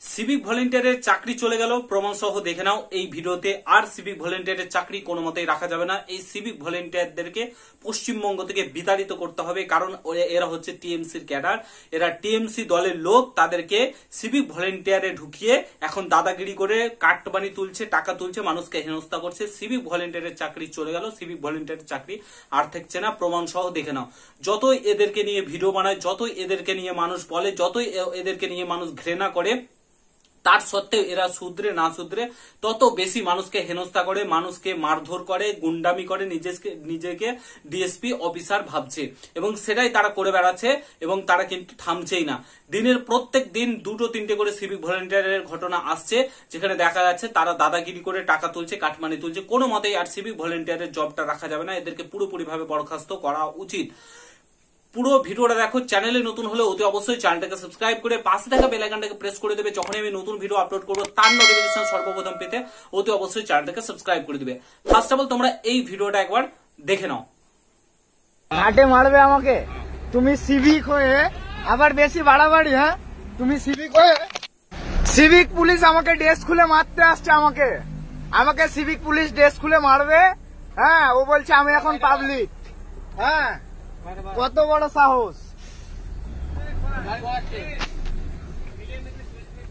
Civic ভলেন্টিয়ারের চাকরি চলে গেল প্রমাণ সহ দেখে নাও এই ভিডিওতে। আর সিভিক ভলেন্টিয়ারের চাকরি কোনো মতেই রাখা যাবে না। এই সিভিক ভলেন্টিয়ারদেরকে পশ্চিমবঙ্গ থেকে বিতাড়িত করতে হবে, কারণ এরা হচ্ছে টিএমসির ক্যাডার, এরা টিএমসি দলের লোক। তাদেরকে সিভিক ভলেন্টিয়ারে ঢুকিয়ে এখন দাদাগিরি করে কাটবানি তুলছে, টাকা তুলছে, মানুষকে হেনস্থা করছে। সিভিক ভলেন্টিয়ারের চাকরি চলে গেল, সিভিক ভলেন্টিয়ারের চাকরি আর থাকছে না, প্রমাণ সহ দেখে নাও। যতই এদেরকে নিয়ে ভিডিও বানায়, যতই এদেরকে নিয়ে মানুষ বলে, যতই এদেরকে নিয়ে মানুষ ঘৃণা করে, তার সত্ত্বেও এরা শুধরে না শুধরে তত বেশি মানুষকে হেনস্থা করে, মানুষকে মারধর করে, গুন্ডামি করে, নিজেকে ডিএসপি অফিসার ভাবছে এবং সেটাই তারা করে বেড়াচ্ছে এবং তারা কিন্তু থামছেই না। দিনের প্রত্যেক দিন 2-3টে করে সিভিক ভলেন্টিয়ারের ঘটনা আসছে, যেখানে দেখা যাচ্ছে তারা দাদাগিরি করে টাকা তুলছে, কাটমানি তুলছে। কোনো মতেই আর সিভিক ভলেন্টিয়ারের জবটা রাখা যাবে না, এদেরকে পুরোপুরিভাবে বরখাস্ত করা উচিত। পুরো ভিডিওটা দেখো। চ্যানেলে নতুন হলে অতি অবশ্যই চ্যানেলটাকে সাবস্ক্রাইব করে পাশে থাকা বেল আইকনটাকে প্রেস করে দেবে। যখনই আমি নতুন ভিডিও আপলোড করবো তার নোটিফিকেশন সর্বপ্রথম পেতে অতি অবশ্যই চ্যানেলটাকে সাবস্ক্রাইব করে দিবে। ফার্স্ট অফ অল তোমরা এই ভিডিওটা একবার দেখে নাও। ঘাটে মারবে আমাকে, তুমি সিভিক হয়ে আবার বেশি বাড়াবাড়ি। হ্যাঁ, তুমি সিভিক হয়ে, সিভিক পুলিশ আমাকে ড্রেস খুলে মারতে আসছে, আমাকে সিভিক পুলিশ ড্রেস খুলে মারবে। হ্যাঁ, ও বলছে আমি এখন পাবলিক। হ্যাঁ, কত বড় সাহস!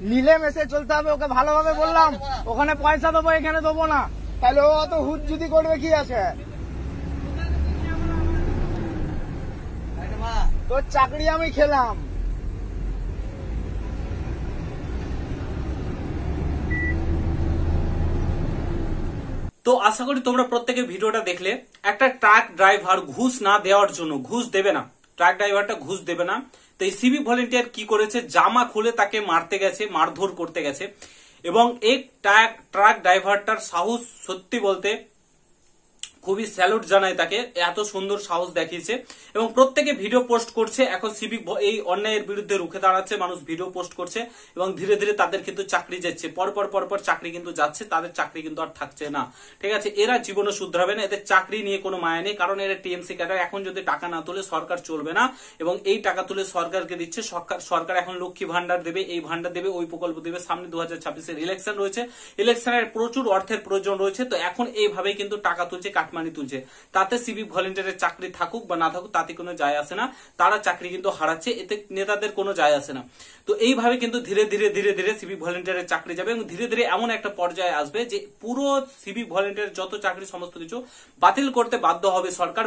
মিলেমিশে চলতে হবে, ওকে ভালোভাবে বললাম। ওখানে পয়সা দেবো, এখানে দেবো না। তাহলে ও অত হুট যদি করবে কি আছে? তোর চাকরি আমি খেলাম। তো আশা করি তোমরা প্রত্যেকে ভিডিওটা দেখলে। একটা ট্রাক ড্রাইভার ঘুষ না দেওয়ার জন্য, ঘুষ দেবে না, ট্রাক ড্রাইভারটা ঘুষ দেবে না, তো এই সিভিক ভলেন্টিয়ার কি করেছে, জামা খুলে তাকে মারতে গেছে, মারধর করতে গেছে। এবং এই ট্রাক ড্রাইভারটার সাহস সত্যি বলতে খুবই স্যালুট জানায় তাকে, এত সুন্দর সাহস দেখিয়েছে এবং প্রত্যেকে ভিডিও পোস্ট করছে। এখন সিভিক এই অন্যায়ের বিরুদ্ধে রুখে দাঁড়াচ্ছে, মানুষ ভিডিও পোস্ট করছে এবং ধীরে ধীরে তাদের কিন্তু চাকরি যাচ্ছে, পরপর চাকরি কিন্তু যাচ্ছে, তাদের চাকরি কিন্তু আর থাকছে না। ঠিক আছে, এরা জীবনে শুধরাবে না, এদের চাকরি নিয়ে কোনো মায়া নেই, কারণ এরা টিএমসি ক্যাডার। এখন যদি টাকা না তুলে সরকার চলবে না এবং এই টাকা তুলে সরকারকে দিচ্ছে। সরকার এখন লক্ষ্মী ভান্ডার দেবে, এই ভান্ডার দেবে, ওই প্রকল্প দেবে। সামনে 2026-এর ইলেকশন রয়েছে, ইলেকশনের প্রচুর অর্থের প্রয়োজন রয়েছে। তো এখন এইভাবেই কিন্তু টাকা তুলছে, কাটমানি তুলছে। তাতে সিভিক ভলেন্টিয়ারের চাকরি থাকুক বা না থাকুক তাতে কোনো যায় আসে না, তারা চাকরি কিন্তু হারাচ্ছে, এতে নেতাদের কোনো যায় আসে না। তো এইভাবে কিন্তু ধীরে ধীরে সিভিক ভলেন্টিয়ারের চাকরি যাবে এবং ধীরে ধীরে এমন একটা পর্যায়ে আসবে যে পুরো সিভিক ভলেন্টিয়ার যত চাকরি সমস্ত কিছু বাতিল করতে বাধ্য হবে সরকার।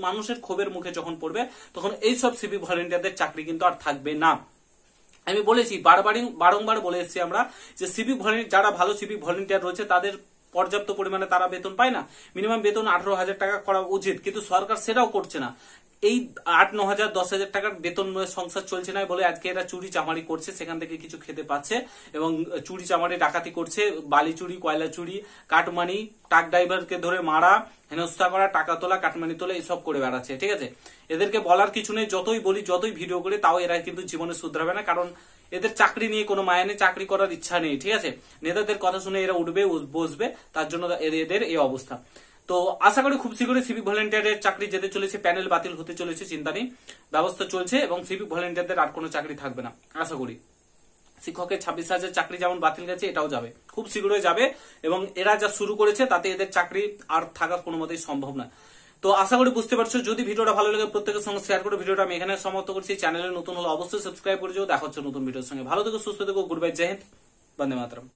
মানুষের ক্ষোভের মুখে যখন পড়বে তখন এইসব সিভিক ভলেন্টিয়ারদের চাকরি কিন্তু আর থাকবে না। আমি বলেছি, বারংবার বলে এসেছি আমরা যে সিভিক ভলেন্টিয়ার, যারা ভালো সিভিক ভলেন্টিয়ার রয়েছে তাদের পর্যাপ্ত পরিমাণে তারা বেতন পায় না। মিনিমাম বেতন 18,000 টাকা করা উচিত, কিন্তু সরকার সেটাও করছে না। এই 8-9,000 10,000 টাকার বেতন সংসার চলছে না বলে আজকে এরা চুরি চামারি করছে, সেখান থেকে কিছু খেতে পাচ্ছে এবং চুরি চামারি ডাকাতি করছে, বালি চুরি, কয়লা চুরি, কাটমানি, ট্রাক ড্রাইভারকে ধরে মারা, হেনস্থা করা, টাকা তোলা, কাটমানি তোলা, এসব করে বেড়াচ্ছে। ঠিক আছে, এদেরকে বলার কিছু নেই, যতই বলি, যতই ভিডিও করি, তাও এরা কিন্তু জীবনে শুধরাবে না, কারণ এদের চাকরি নিয়ে কোনো মায়া নেই, চাকরি করার ইচ্ছা নেই। ঠিক আছে, নেতাদের কথা শুনে এরা উঠবে বসবে, তার জন্য এদের এই অবস্থা। তো আশা করি খুব শীঘ্রই সিভিক ভলেন্টিয়ারের চাকরি যেতে চলেছে, প্যানেল বাতিল হতে চলেছে, চিন্তা নেই, ব্যবস্থা চলছে এবং সিভিক ভলেন্টিয়ারদের আর কোনো চাকরি থাকবে না আশা করি। শিক্ষকের 26,000 চাকরি যেমন বাতিল গেছে, এটাও যাবে, খুব শীঘ্রই যাবে এবং এরা যা শুরু করেছে তাতে এদের চাকরি আর থাকা কোনো মতেই সম্ভব না। তো আশা করি বুঝতে পারছো। যদি ভিডিওটা ভালো লাগে প্রত্যেকের সঙ্গে শেয়ার করে ভিডিওটা আমি এখানে সমাপ্ত করছি। চ্যানেলে নতুন হলে অবশ্যই সাবস্ক্রাইব করে যাও। দেখা হচ্ছে নতুন ভিডিওর সঙ্গে। ভালো থেকো, সুস্থ থেকো, গুড বাই, জয় হিন্দ, বন্দে মাতরম।